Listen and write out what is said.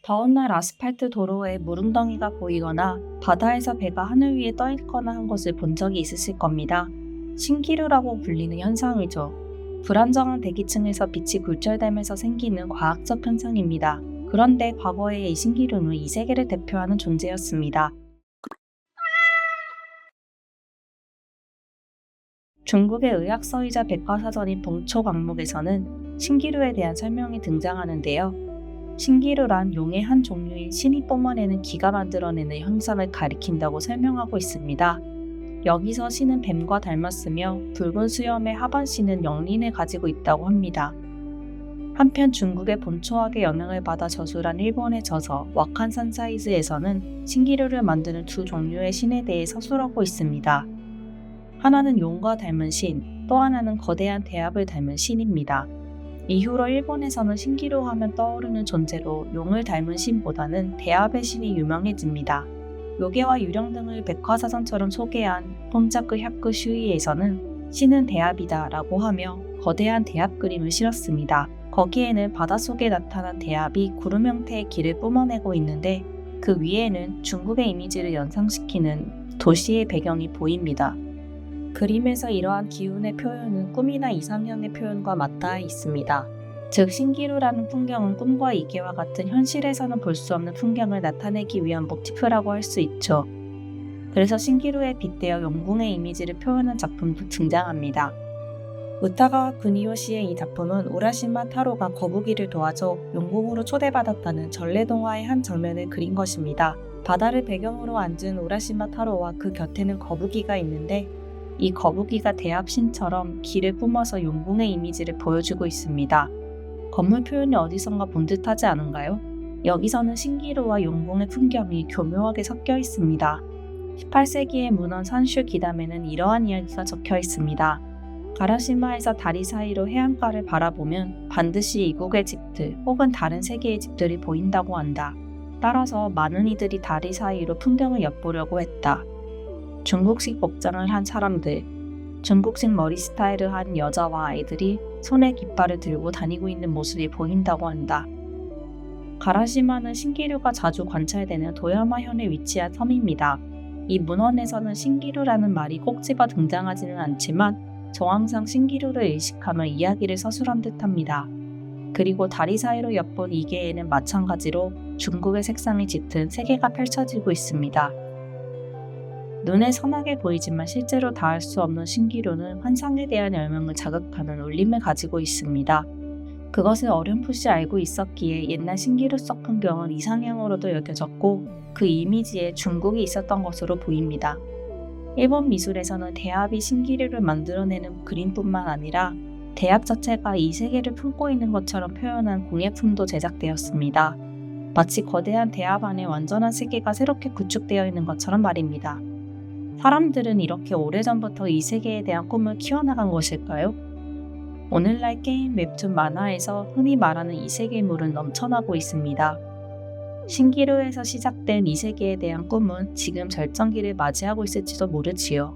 더운 날 아스팔트 도로에 물웅덩이가 보이거나 바다에서 배가 하늘 위에 떠 있거나 한 것을 본 적이 있으실 겁니다. 신기루라고 불리는 현상이죠. 불안정한 대기층에서 빛이 굴절되면서 생기는 과학적 현상입니다. 그런데 과거에 이 신기루는 이 세계를 대표하는 존재였습니다. 중국의 의학서이자 백과사전인 봉초 강목에서는 신기루에 대한 설명이 등장하는데요. 신기루란 용의 한 종류인 신이 뿜어내는 기가 만들어내는 현상을 가리킨다고 설명하고 있습니다. 여기서 신은 뱀과 닮았으며 붉은 수염의 하반 신은 영린을 가지고 있다고 합니다. 한편 중국의 본초학의 영향을 받아 저술한 일본의 저서 와칸산 사이즈에서는 신기루를 만드는 두 종류의 신에 대해 서술하고 있습니다. 하나는 용과 닮은 신, 또 하나는 거대한 대합을 닮은 신입니다. 이후로 일본에서는 신기루 하면 떠오르는 존재로 용을 닮은 신보다는 대합의 신이 유명해집니다. 요괴와 유령 등을 백화사전처럼 소개한 홈자크 샤크 슈이에서는 신은 대합이다 라고 하며 거대한 대합 그림을 실었습니다. 거기에는 바닷속에 나타난 대합이 구름 형태의 길을 뿜어내고 있는데 그 위에는 중국의 이미지를 연상시키는 도시의 배경이 보입니다. 그림에서 이러한 기운의 표현은 꿈이나 이상형의 표현과 맞닿아 있습니다. 즉 신기루라는 풍경은 꿈과 이계와 같은 현실에서는 볼 수 없는 풍경을 나타내기 위한 모티프라고 할 수 있죠. 그래서 신기루에 빗대어 용궁의 이미지를 표현한 작품도 등장합니다. 우타가와 구니요시의 이 작품은 우라시마 타로가 거북이를 도와줘 용궁으로 초대받았다는 전래동화의 한 장면을 그린 것입니다. 바다를 배경으로 앉은 우라시마 타로와 그 곁에는 거북이가 있는데 이 거북이가 대합신처럼 길을 뿜어서 용궁의 이미지를 보여주고 있습니다. 건물 표현이 어디선가 본 듯하지 않은가요? 여기서는 신기루와 용궁의 풍경이 교묘하게 섞여 있습니다. 18세기의 문헌 산슈 기담에는 이러한 이야기가 적혀 있습니다. 가라시마에서 다리 사이로 해안가를 바라보면 반드시 이국의 집들 혹은 다른 세계의 집들이 보인다고 한다. 따라서 많은 이들이 다리 사이로 풍경을 엿보려고 했다. 중국식 복장을 한 사람들, 중국식 머리 스타일을 한 여자와 아이들이 손에 깃발을 들고 다니고 있는 모습이 보인다고 한다. 가라시마는 신기루가 자주 관찰되는 도야마현에 위치한 섬입니다. 이 문헌에서는 신기루라는 말이 꼭 집어 등장하지는 않지만 정황상 신기루를 의식하며 이야기를 서술한 듯합니다. 그리고 다리 사이로 엿본 이계에는 마찬가지로 중국의 색상이 짙은 세계가 펼쳐지고 있습니다. 눈에 선하게 보이지만 실제로 닿을 수 없는 신기루는 환상에 대한 열망을 자극하는 울림을 가지고 있습니다. 그것을 어렴풋이 알고 있었기에 옛날 신기루 속 풍경은 이상향으로도 여겨졌고 그 이미지에 중국이 있었던 것으로 보입니다. 일본 미술에서는 대합이 신기루를 만들어내는 그림뿐만 아니라 대합 자체가 이 세계를 품고 있는 것처럼 표현한 공예품도 제작되었습니다. 마치 거대한 대합 안에 완전한 세계가 새롭게 구축되어 있는 것처럼 말입니다. 사람들은 이렇게 오래전부터 이 세계에 대한 꿈을 키워나간 것일까요? 오늘날 게임, 웹툰, 만화에서 흔히 말하는 이 세계물은 넘쳐나고 있습니다. 신기루에서 시작된 이 세계에 대한 꿈은 지금 절정기를 맞이하고 있을지도 모르지요.